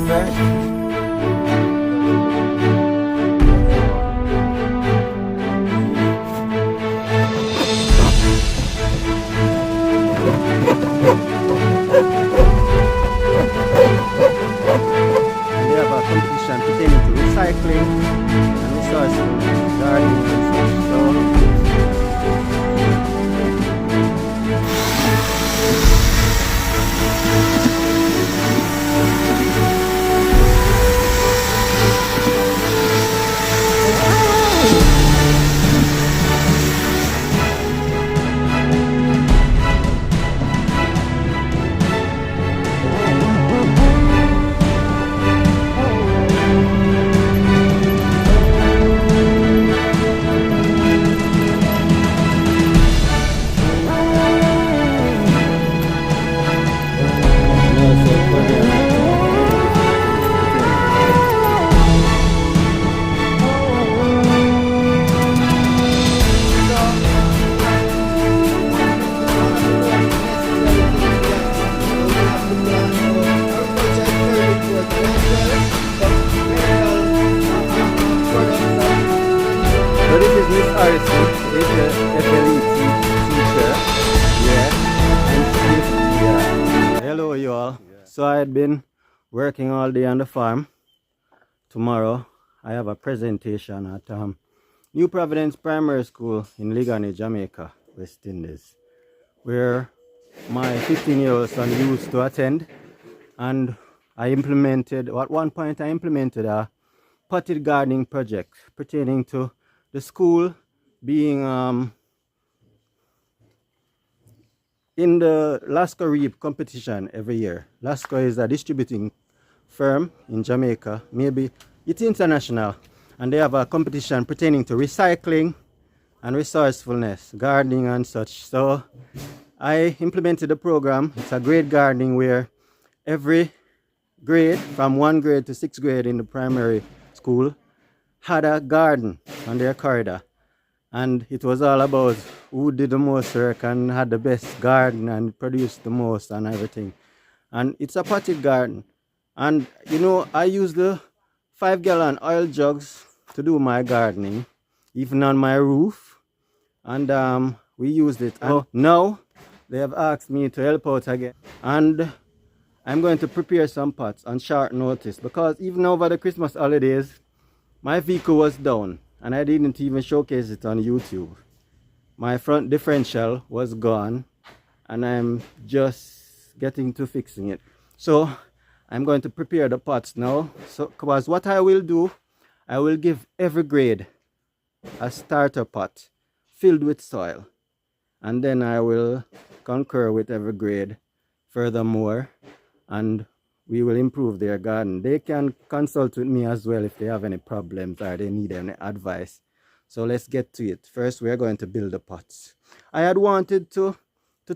fresh. And they have a competition pertaining to recycling and resourceful gardening and such. So So this is Miss Harrison, is the FLE teacher. Yeah. And hello you all. So I had been working all day on the farm. Tomorrow I have a presentation at New Providence Primary School in Ligani, Jamaica, West Indies, where my 15-year-old son used to attend. And I implemented, at one point I implemented a potted gardening project pertaining to the school being in the Lasco Reap competition every year. Lasco is a distributing firm in Jamaica, maybe it's international, and they have a competition pertaining to recycling and resourcefulness, gardening and such. So I implemented the program. It's a grade gardening where every grade from 1 grade to 6th grade in the primary school had a garden on their corridor, and it was all about who did the most work and had the best garden and produced the most and everything. And it's a potted garden, and you know, I use the 5-gallon oil jugs to do my gardening, even on my roof, and we used it. And now they have asked me to help out again, and I'm going to prepare some pots on short notice, because even over the Christmas holidays my vehicle was down and I didn't even showcase it on YouTube. My front differential was gone and I'm just getting to fixing it. So I'm going to prepare the pots now. So because what I will do, I will give every grade a starter pot filled with soil, and then I will concur with every grade furthermore, and we will improve their garden. They can consult with me as well if they have any problems or they need any advice. So let's get to it. First, we are going to build the pots. I had wanted to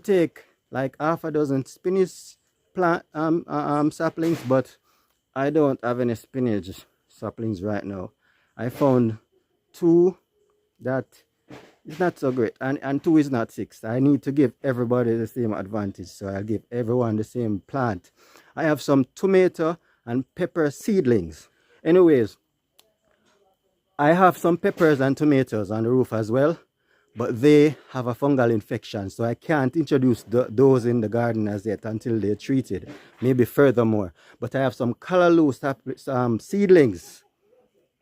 take like half a dozen spinach plant saplings, but I don't have any spinach saplings right now. I found 2 that is not so great, and 2 is not 6. I need to give everybody the same advantage, so I'll give everyone the same plant. I have some tomato and pepper seedlings. Anyways, I have some peppers and tomatoes on the roof as well, but they have a fungal infection, so I can't introduce those in the garden as yet until they're treated, maybe furthermore. But I have some callaloo seedlings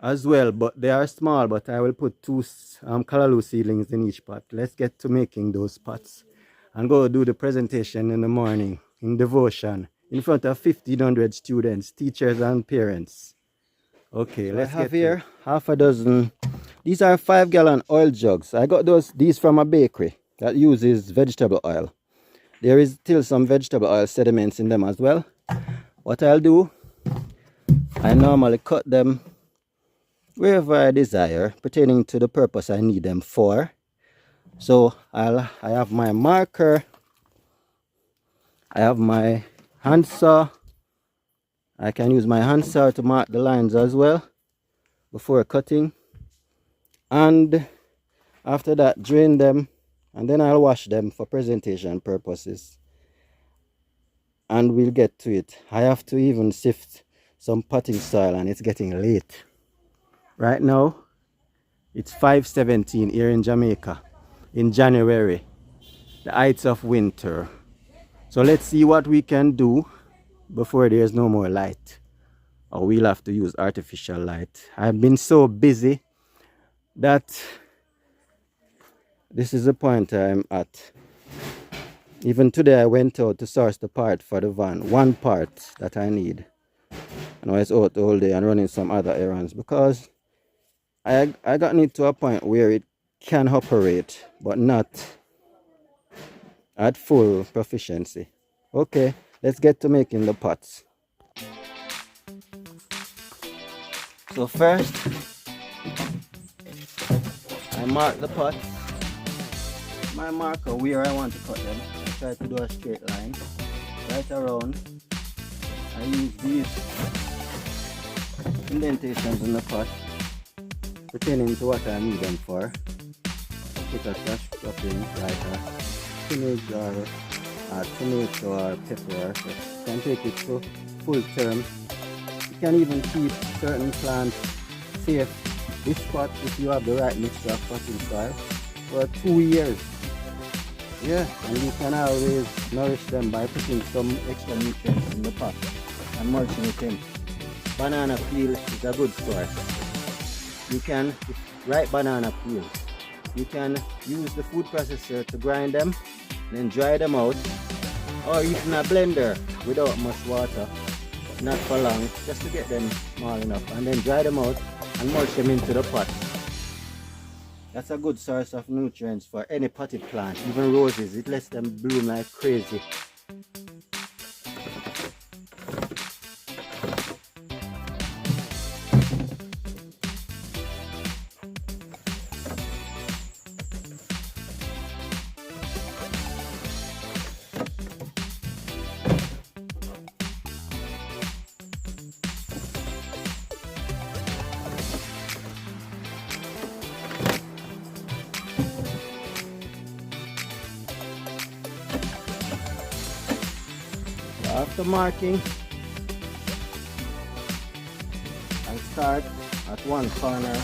as well, but they are small, but I will put 2 callaloo seedlings in each pot. Let's get to making those pots and go do the presentation in the morning in devotion in front of 1,500 students, teachers and parents. Okay, let's have here half a dozen. These are 5-gallon oil jugs. I got these from a bakery that uses vegetable oil. There is still some vegetable oil sediments in them as well. What I'll do, I normally cut them wherever I desire, pertaining to the purpose I need them for. So I have my marker, I have my hand saw. I can use my hand saw to mark the lines as well before cutting, and after that drain them, and then I'll wash them for presentation purposes, and we'll get to it. I have to even sift some potting soil, and it's getting late. Right now, it's 5:17 here in Jamaica in January, the heights of winter. So let's see what we can do before there's no more light, or we'll have to use artificial light. I've been so busy that this is the point I'm at. Even today I went out to source the part for the van, one part that I need. And I was out the whole day and running some other errands because I gotten it to a point where it can operate, but not at full proficiency. Okay, let's get to making the pots. So first, I mark the pots. My marker where I want to cut them. I try to do a straight line right around. I use these indentations in the pot pertaining to what I need them for. Put a trash dropping like a spinach or a tomato or pepper. So you can take it to full term. You can even keep certain plants safe. This pot, if you have the right mixture of potting soil, for 2 years. Yeah, and you can always nourish them by putting some extra nutrients in the pot and mulching it in. Banana peel is a good source. You can, ripe banana peel, you can use the food processor to grind them, then dry them out, or even a blender without much water, not for long, just to get them small enough, and then dry them out and mulch them into the pot. That's a good source of nutrients for any potted plant, even roses. It lets them bloom like crazy. After marking, I start at one corner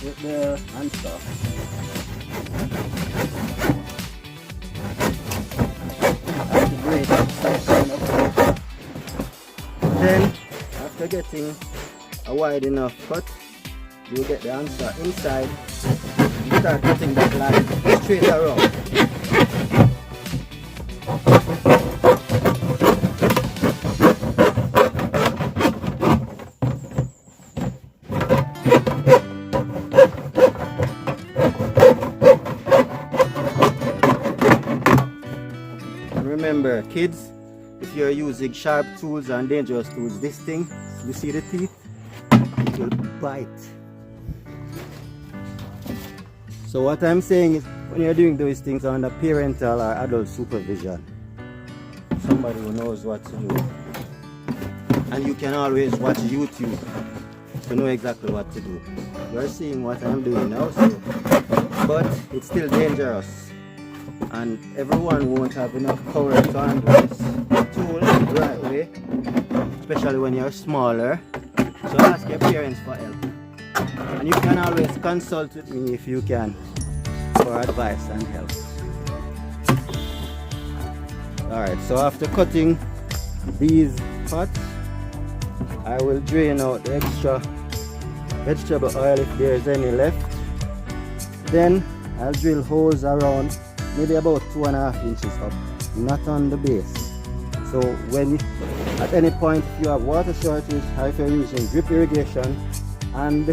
with the handsaw. That's the great section of it. Then, after getting a wide enough cut, you get the handsaw inside and start cutting that line straight around. Remember, kids, if you're using sharp tools and dangerous tools, this thing, you see the teeth, it will bite. So what I'm saying is, when you're doing those things under parental or adult supervision, somebody who knows what to do, and you can always watch YouTube to know exactly what to do. You're seeing what I'm doing now, so, but it's still dangerous. And everyone won't have enough power to handle this tool the right way, especially when you're smaller. So ask your parents for help. And you can always consult with me if you can for advice and help. Alright, so after cutting these pots, I will drain out the extra vegetable oil if there is any left. Then I'll drill holes around maybe about 2.5 inches up, not on the base. So when at any point if you have water shortage, or if you're using drip irrigation, and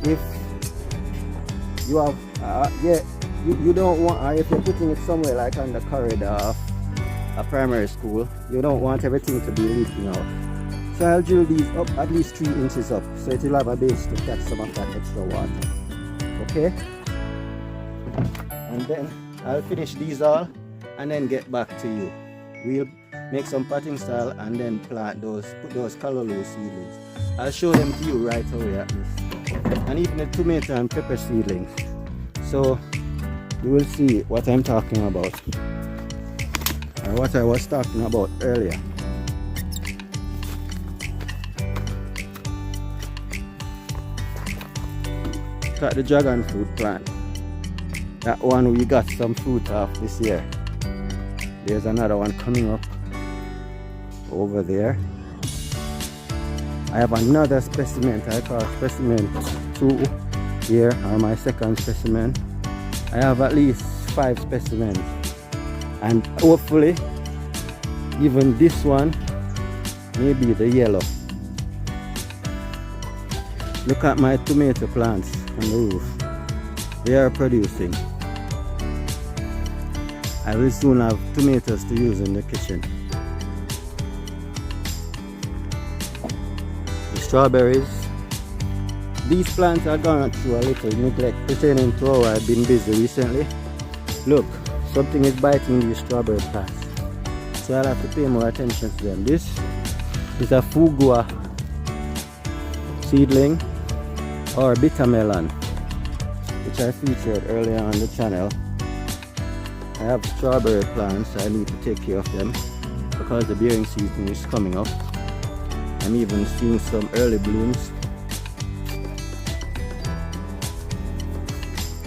if you have you don't want, or if you're putting it somewhere like on the corridor of a primary school, you don't want everything to be leaking out. So I'll drill these up at least 3 inches up, so it will have a base to catch some of that extra water. Okay, and then I'll finish these all and then get back to you. We'll make some potting soil and then plant those, put those callaloo seedlings. I'll show them to you right away at least. And even the tomato and pepper seedlings. So you will see what I'm talking about, or what I was talking about earlier. Look at the dragon fruit plant. That one we got some fruit off this year. There's another one coming up over there. I have another specimen I call specimen 2 here, or my second specimen. I have at least 5 specimens, and hopefully even this one may be the yellow. Look at my tomato plants on the roof. They are producing. I will soon have tomatoes to use in the kitchen. The strawberries. These plants are gone through a little neglect pertaining to how I've been busy recently. Look, something is biting these strawberry plants, so I'll have to pay more attention to them. This is a fugua seedling, or bitter melon, which I featured earlier on the channel. I have strawberry plants. I need to take care of them because the bearing season is coming up. I'm even seeing some early blooms.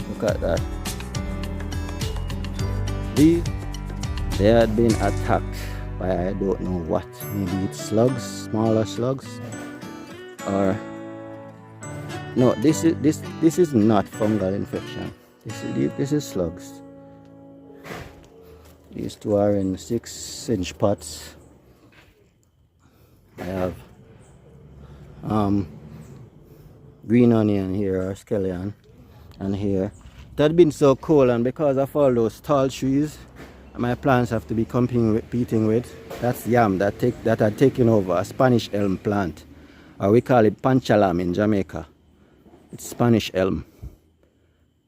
Look at that. They had been attacked by I don't know what. Maybe it's slugs, smaller slugs, or no. This is not fungal infection. This is slugs. These two are in 6-inch pots. I have green onion here, or scallion, and here. It had been so cold, and because of all those tall trees my plants have to be competing with, that's yam that had taken over, a Spanish elm plant, or we call it panchalam in Jamaica. It's Spanish elm.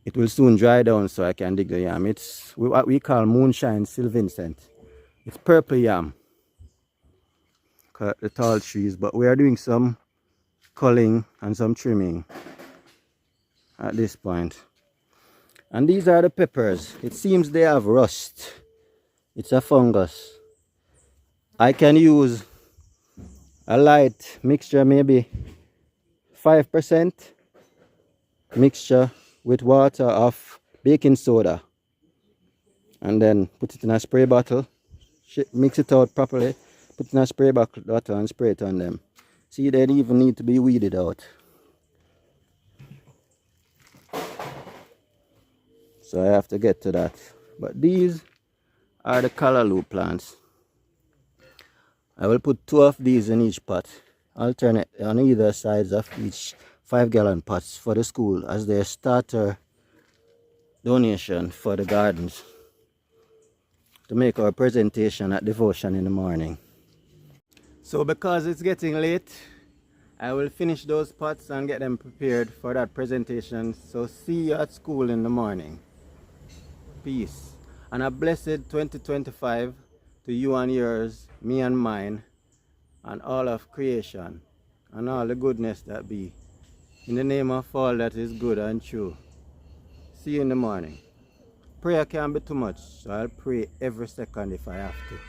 It will soon dry down so I can dig the yam. It's what we call moonshine Sylvincent. It's purple yam. Cut the tall trees, but we are doing some culling and some trimming at this point. And these are the peppers. It seems they have rust. It's a fungus. I can use a light mixture, maybe 5% mixture with water of baking soda, and then put it in a spray bottle, mix it out properly, put it in a spray bottle and spray it on them. See, they even need to be weeded out. So I have to get to that. But these are the callaloo plants. I will put 2 of these in each pot, alternate on either sides of each 5-gallon pots for the school as their starter donation for the gardens to make our presentation at devotion in the morning. So because it's getting late, I will finish those pots and get them prepared for that presentation. So see you at school in the morning. Peace. And a blessed 2025 to you and yours, me and mine, and all of creation, and all the goodness that be. In the name of all that is good and true. See you in the morning. Prayer can't be too much, so I'll pray every second if I have to.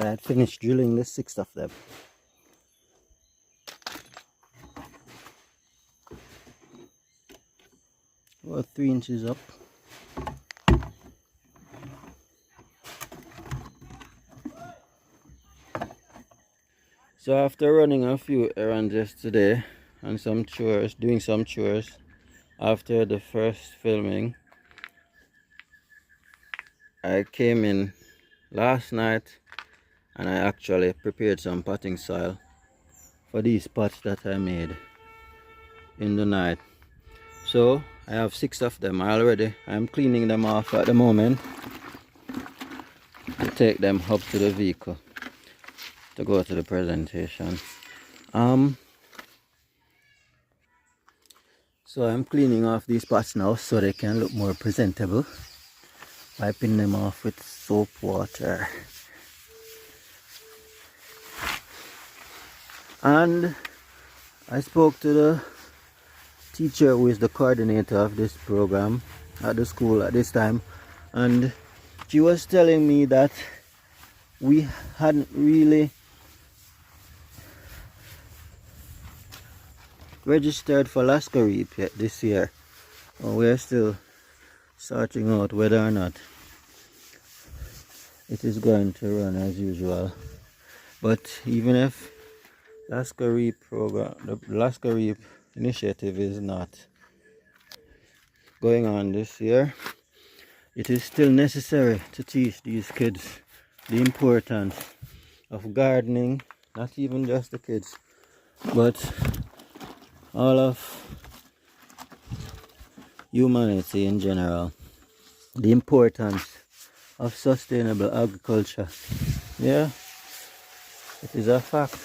I had finished drilling the 6 of them. About 3 inches up. So after running a few errands yesterday and some chores, doing some chores after the first filming, I came in last night and I actually prepared some potting soil for these pots that I made in the night. So I have 6 of them already. I'm cleaning them off at the moment to take them up to the vehicle to go to the presentation. So I'm cleaning off these pots now so they can look more presentable, wiping them off with soap water. And I spoke to the teacher who is the coordinator of this program at the school at this time, and she was telling me that we hadn't really registered for Lascaris yet this year. We're still sorting out whether or not it is going to run as usual. But even if Lascaris program, the Lascaris initiative is not going on this year, it is still necessary to teach these kids the importance of gardening, not even just the kids, but all of humanity in general, the importance of sustainable agriculture. Yeah, it is a fact.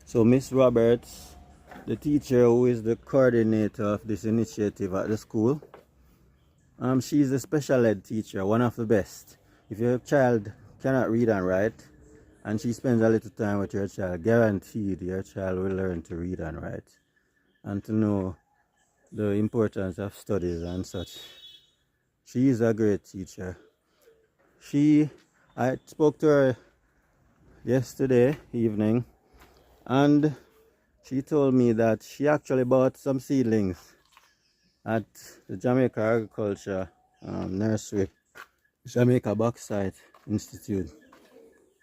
So Miss Roberts, the teacher who is the coordinator of this initiative at the school, she's a special ed teacher, one of the best. If your child cannot read and write, and she spends a little time with your child, guaranteed your child will learn to read and write and to know the importance of studies and such. She is a great teacher. I spoke to her yesterday evening, and she told me that she actually bought some seedlings at the Jamaica Agriculture Nursery, Jamaica Bauxite Institute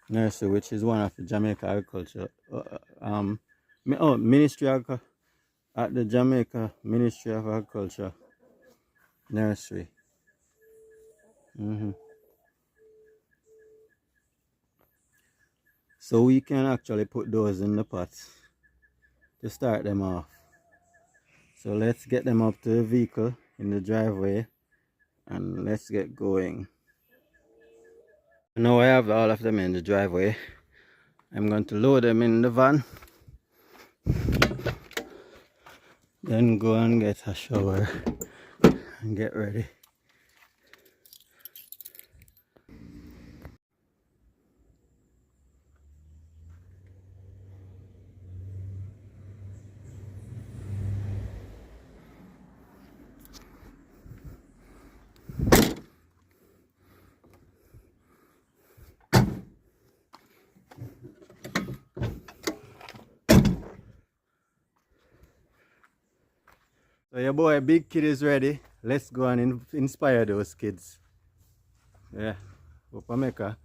Nursery, which is one of the Jamaica Agriculture Ministry at the Jamaica Ministry of Agriculture Nursery. So we can actually put those in the pots to start them off. So let's get them up to the vehicle in the driveway and let's get going. Now I have all of them in the driveway. I'm going to load them in the van, then go and get a shower and get ready. So your boy Big Kid is ready. Let's go and inspire those kids. Yeah, hope I make a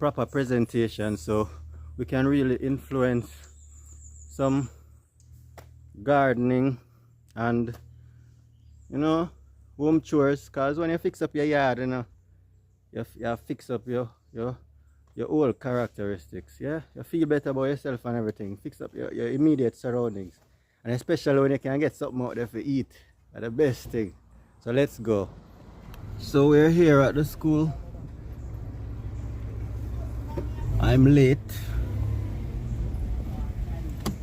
proper presentation so we can really influence some gardening and, you know, home chores. Cause when you fix up your yard, you know, you fix up your whole characteristics. Yeah, you feel better about yourself and everything. Fix up your immediate surroundings. And especially when you can get something out there to eat, that's the best thing. So let's go. So we're here at the school. I'm late.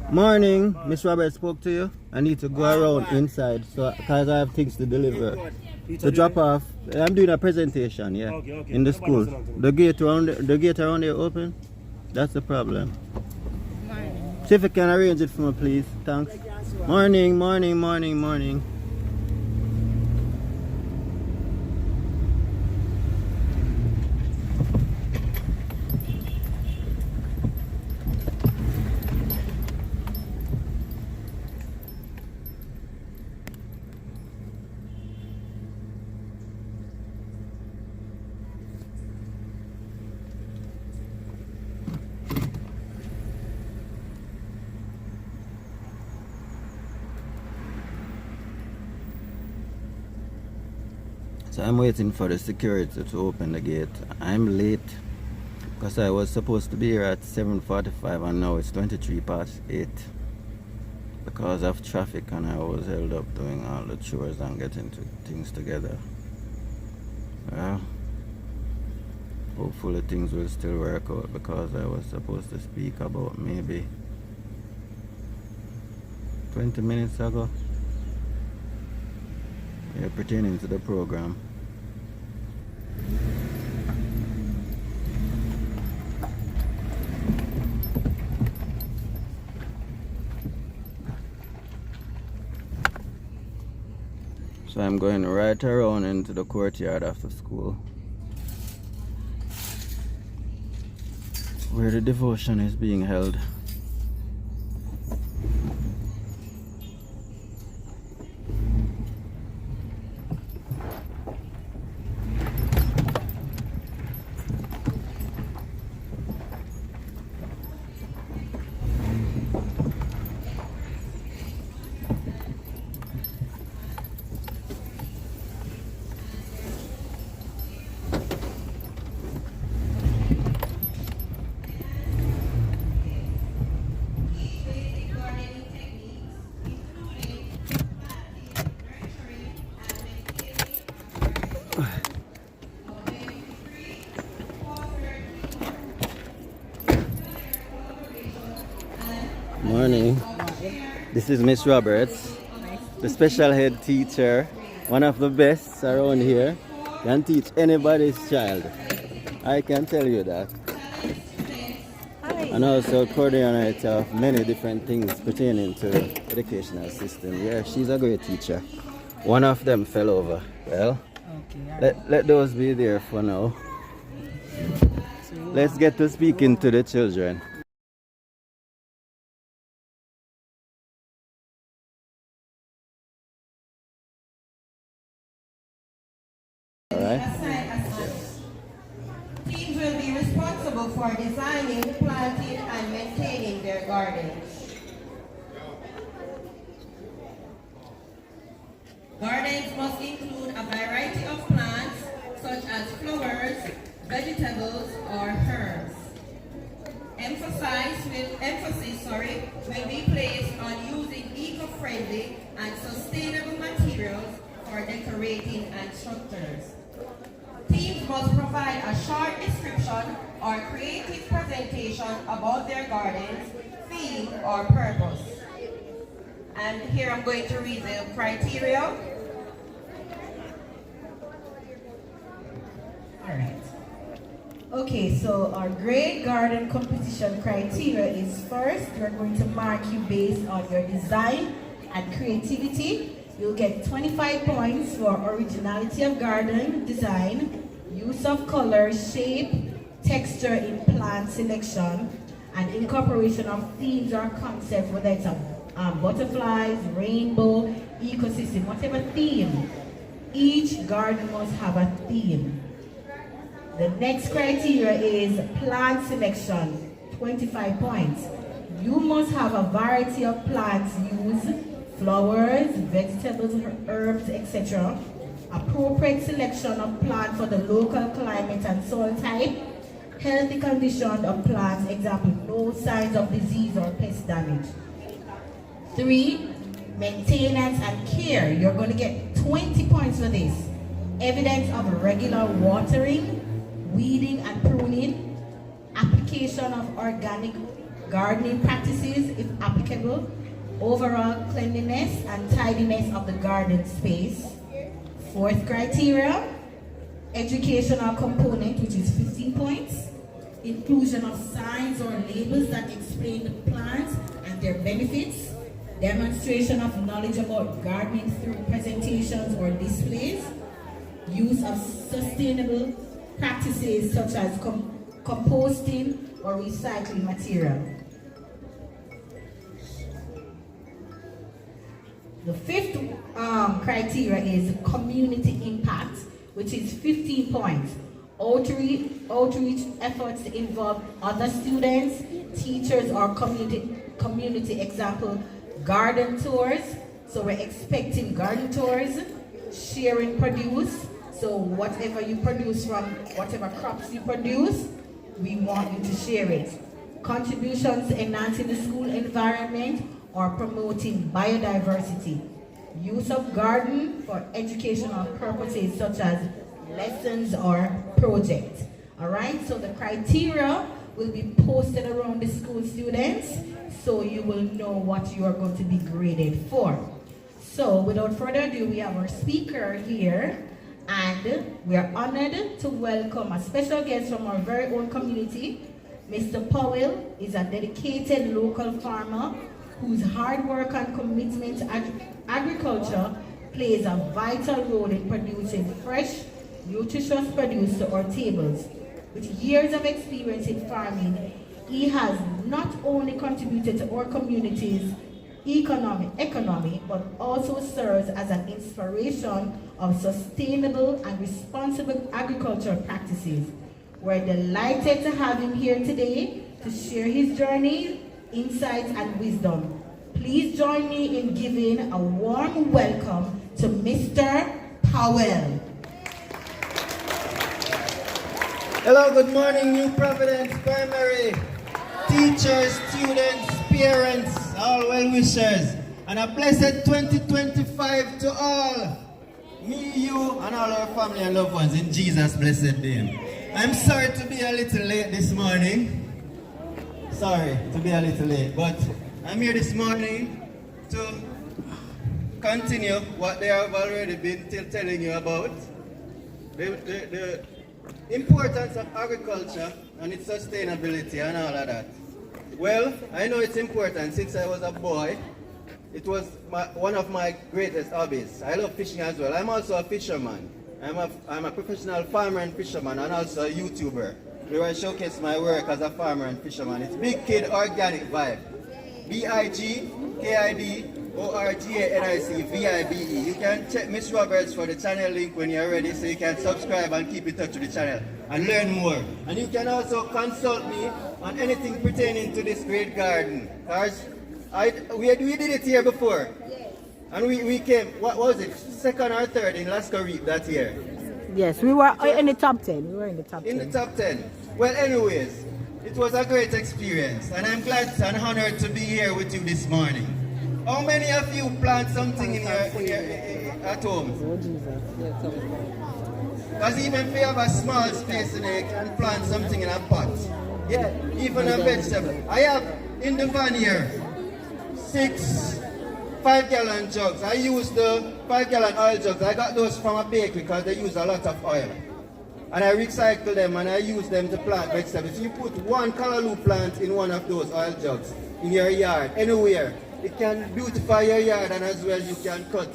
Morning, Miss Roberts spoke to you. I need to go around inside so because I have things to deliver. To drop off. I'm doing a presentation, yeah. Okay. In the school. The gate around there open? That's the problem. See if you can arrange it for me, please. Thanks. Morning. So I'm waiting for the security to open the gate. I'm late because I was supposed to be here at 7:45 and now it's 23 past 8 because of traffic, and I was held up doing all the chores and getting things together. Well, hopefully things will still work out because I was supposed to speak about maybe 20 minutes ago. Yeah, pertaining to the program. So I'm going right around into the courtyard of the school where the devotion is being held. Morning. This is Miss Roberts, the special head teacher, one of the best around here. Can teach anybody's child. I can tell you that. Hi. And also coordinator of many different things pertaining to the educational system. Yeah, she's a great teacher. One of them fell over. Well, let those be there for now. Let's get to speaking to the children. Teams will be responsible for designing, planting, and maintaining their gardens. Gardens must include a variety of plants, such as flowers, vegetables, or herbs. Emphasis will be placed on using eco-friendly and sustainable materials for decorating and structures. Teams must provide a short description or creative presentation about their gardens, theme, or purpose. And here I'm going to read the criteria. All right. Okay, so our great garden competition criteria is: first, we're going to mark you based on your design and creativity. You'll get 25 points for originality of garden design, use of color, shape, texture in plant selection, and incorporation of themes or concepts, whether it's butterflies, rainbow, ecosystem, whatever theme. Each garden must have a theme. The next criteria is plant selection, 25 points. You must have a variety of plants used, flowers, vegetables, herbs, etc. Appropriate selection of plants for the local climate and soil type. Healthy condition of plants, example, no signs of disease or pest damage. 3, maintenance and care. You're going to get 20 points for this. Evidence of regular watering, weeding and pruning, application of organic gardening practices if applicable, overall cleanliness and tidiness of the garden space. 4th criteria, educational component, which is 15 points, inclusion of signs or labels that explain the plants and their benefits, demonstration of knowledge about gardening through presentations or displays, use of sustainable practices such as composting or recycling material. The 5th criteria is community impact, which is 15 points. Outreach efforts to involve other students, teachers, or community, example, garden tours. So we're expecting garden tours, sharing produce, So whatever you produce from whatever crops you produce, we want you to share it. Contributions enhancing the school environment or promoting biodiversity. Use of garden for educational purposes such as lessons or projects. Alright, so the criteria will be posted around the school students so you will know what you are going to be graded for. So without further ado, we have our speaker here, and we are honored to welcome a special guest from our very own community. Mr. Powell is a dedicated local farmer whose hard work and commitment to agriculture plays a vital role in producing fresh, nutritious produce to our tables. With years of experience in farming, he has not only contributed to our community's economy, but also serves as an inspiration of sustainable and responsible agricultural practices. We're delighted to have him here today to share his journey, insights, and wisdom. Please join me in giving a warm welcome to Mr. Powell. Hello, good morning, New Providence Primary teachers, students, parents, all well-wishers, and a blessed 2025 to all, me, you, and all our family and loved ones in Jesus' blessed name. I'm sorry to be a little late this morning. Sorry to be a little late, but I'm here this morning to continue what they have already been telling you about. The importance of agriculture and its sustainability and all of that. Well, I know it's important. Since I was a boy, it was one of my greatest hobbies. I love fishing as well. I'm also a fisherman. I'm a professional farmer and fisherman, and also a YouTuber, where I showcase my work as a farmer and fisherman. It's Big Kid Organic Vibe. BIGKIDORGANIC-VIBE. You can check Miss Roberts for the channel link when you're ready, so you can subscribe and keep in touch with the channel and learn more. And you can also consult me on anything pertaining to this great garden. We did it here before. And we came, what was it, second or third in Lasco Reap that year? Yes, we were in the top 10. We were in the top 10. In the top 10. Well, anyways, it was a great experience, and I'm glad and honored to be here with you this morning. How many of you plant something at home? Because even if you have a small space in there, you can plant something in a pot. Yeah, even a vegetable. I have in the van here 6 5-gallon jugs. I use the 5-gallon oil jugs. I got those from a bakery because they use a lot of oil. And I recycle them and I use them to plant vegetables. You put one callaloo plant in one of those oil jugs in your yard, anywhere. It can beautify your yard, and as well you can cut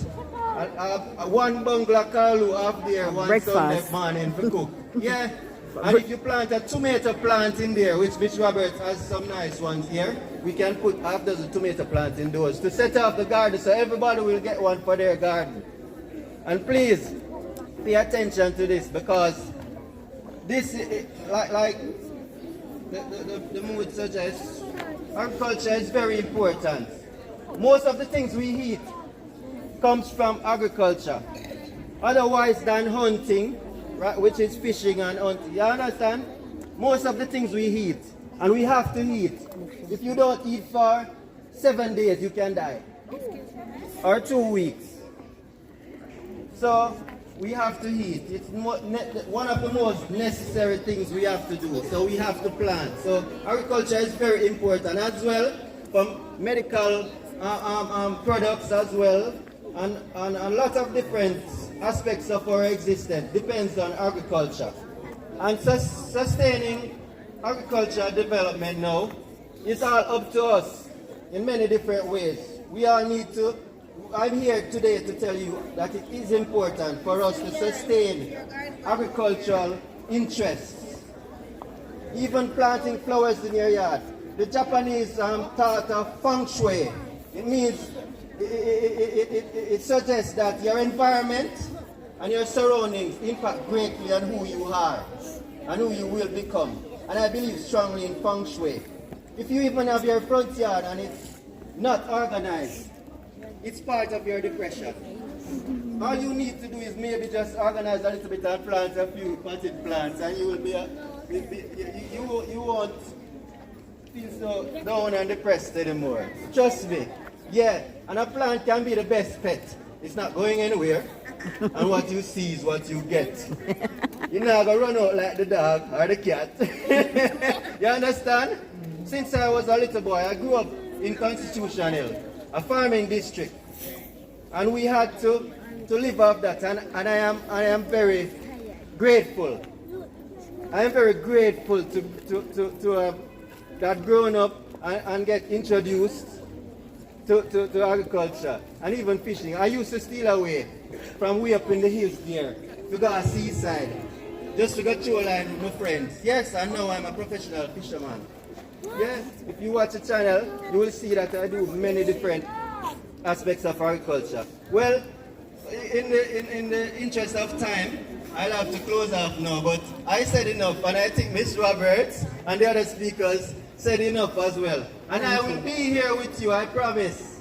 one bungalow callaloo off there one Sunday morning for cook. Yeah. And if you plant a tomato plant in there, which Miss Roberts has some nice ones here, we can put half dozen tomato plants in those to set off the garden so everybody will get one for their garden. And please pay attention to this, because this, like the mood suggests, agriculture is very important. Most of the things we eat comes from agriculture, otherwise than hunting, right, which is fishing and hunting. You understand? Most of the things we eat, and we have to eat. If you don't eat for 7 days, you can die, or 2 weeks. So we have to eat. It's one of the most necessary things we have to do. So we have to plant. So agriculture is very important as well, from medical products as well, and a lot of different aspects of our existence depends on agriculture. And sustaining agricultural development now is all up to us in many different ways. We all need to, I'm here today to tell you that it is important for us to sustain agricultural interests. Even planting flowers in your yard. The Japanese thought of feng shui. It means, it suggests that your environment and your surroundings impact greatly on who you are and who you will become. And I believe strongly in feng shui. If you even have your front yard and it's not organized, it's part of your depression. all you need to do is maybe just organize a little bit and plant a few potted plants, and you will be, you won't feel so down and depressed anymore. Trust me. Yeah, and a plant can be the best pet. It's not going anywhere, and what you see is what you get. You're not going to run out like the dog or the cat. You understand? Since I was a little boy, I grew up in Constitution Hill, a farming district. And we had to live off that, and I am very grateful. I am very grateful to have grown up and get introduced to agriculture and even fishing. I used to steal away from way up in the hills there to go to seaside, just to go through a line with my friends. Yes, I know I'm a professional fisherman. Yes, if you watch the channel, you will see that I do many different aspects of agriculture. Well, in the interest of time, I'll have to close off now, but I said enough, and I think Miss Roberts and the other speakers said enough as well. And I will be here with you, I promise,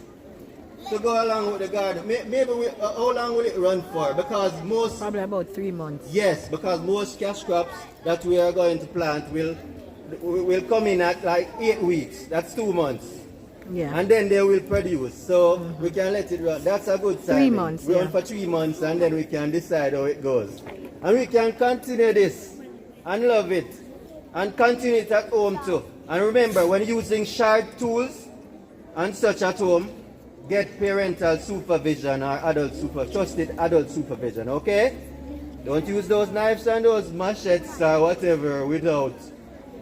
to go along with the garden. Maybe how long will it run for? Because most... Probably about 3 months. Yes, because most cash crops that we are going to plant will come in at like 8 weeks. That's 2 months. Yeah. And then they will produce. So we can let it run. That's a good sign. 3 months. Run Yeah. for 3 months, and then we can decide how it goes. And we can continue this and love it. And continue it at home too. And remember, when using sharp tools and such at home, get parental supervision or trusted adult supervision, okay? Don't use those knives and those machetes or whatever without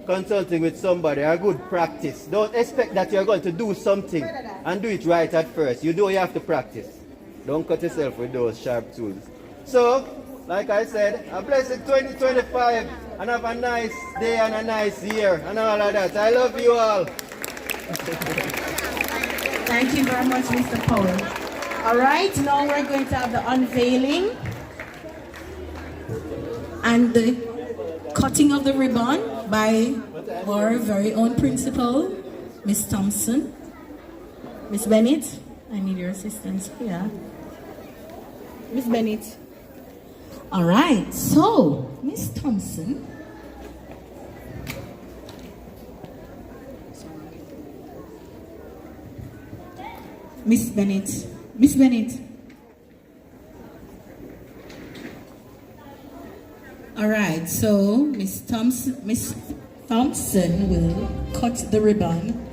consulting with somebody. A good practice. Don't expect that you're going to do something and do it right at first. You have to practice. Don't cut yourself with those sharp tools. So, like I said, a blessed 2025 and have a nice day and a nice year and all of that. I love you all. Thank you very much, Mr. Powell. All right, now we're going to have the unveiling and the cutting of the ribbon by our very own principal, Miss Thompson. Miss Bennett, I need your assistance here. Miss Bennett. All right, so Miss Thompson. Miss Bennett. Miss Bennett. All right, so Miss Thompson will cut the ribbon.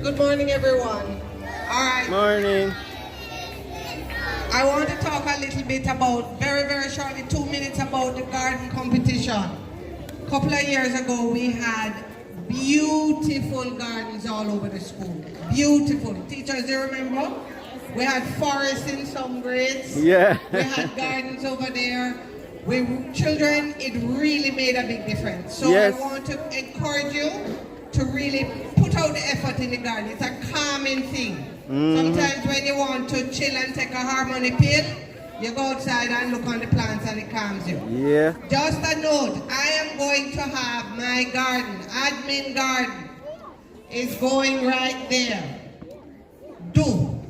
Good morning, everyone. All right. Morning. I want to talk a little bit about, very shortly, 2 minutes about the garden competition. A couple of years ago, we had beautiful gardens all over the school. Beautiful. Teachers, do you remember? We had forests in some grades. Yeah. We had gardens over there. Children, it really made a big difference. So yes. I want to encourage you to really put out the effort in the garden. It's a calming thing. Sometimes when you want to chill and take a harmony pill, you go outside and look on the plants and it calms you. Yeah. Just a note, I am going to have my garden, admin garden, is going right there. Do.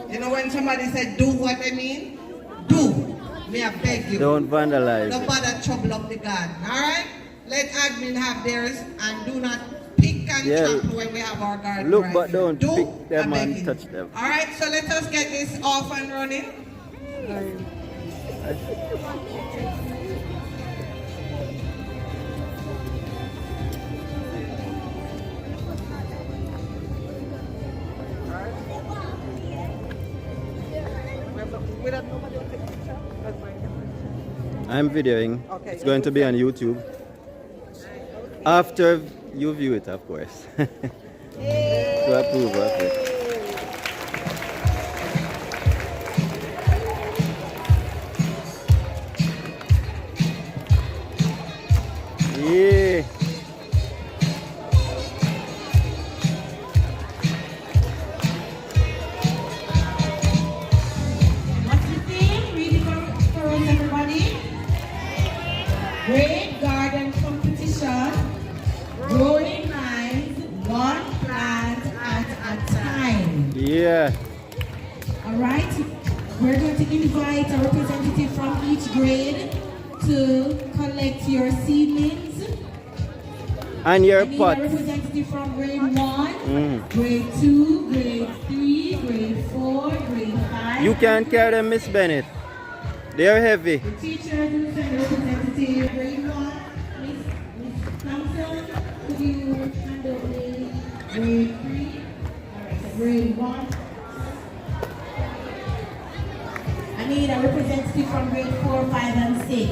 You know when somebody said do what I mean? Do. May I beg you. Don't vandalize. Don't bother trouble up the garden, alright? Let admin have theirs and do not pick and trample when we have our garden. Look, right but there. don't pick them and touch them. Alright, so let us get this off and running. I'm videoing. It's going to be on YouTube. After you view it, of course. To approve of it. Yeah. What's the theme? Read it for us, everybody. Great garden competition. Growing minds, one plant at a time. Yeah. Yeah. All right. We're going to invite a representative from each grade to collect your seedlings. And your I need pot. a representative from grade 1, grade 2, grade 3, grade 4, grade 5. You can carry them, Miss Bennett. They are heavy. The teacher will send a representative. Grade 1, Miss Thompson, could you handle the grade 3? All right, so grade 1. I need a representative from grade 4, 5, and 6.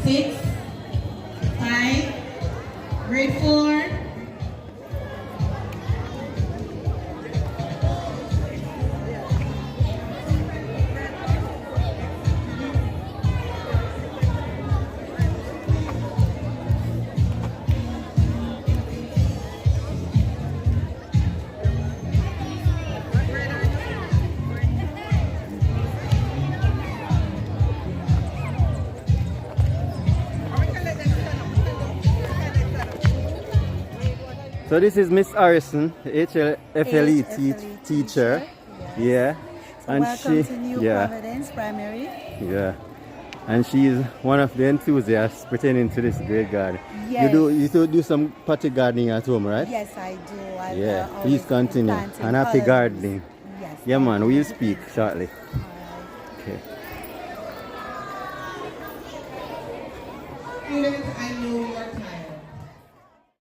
6, 5, grade 4. So this is Miss Harrison, the HLFLE teacher. Yeah. So And welcome to New yeah, Providence Primary. yeah. And she is one of the enthusiasts pertaining to this great garden. Yes. You do some potted gardening at home, right? Yes, I do. I've, Yeah. always Please been continue. planting And happy collards. gardening. Yes. Yeah, man. We'll speak shortly. Okay. Students, I know you're tired.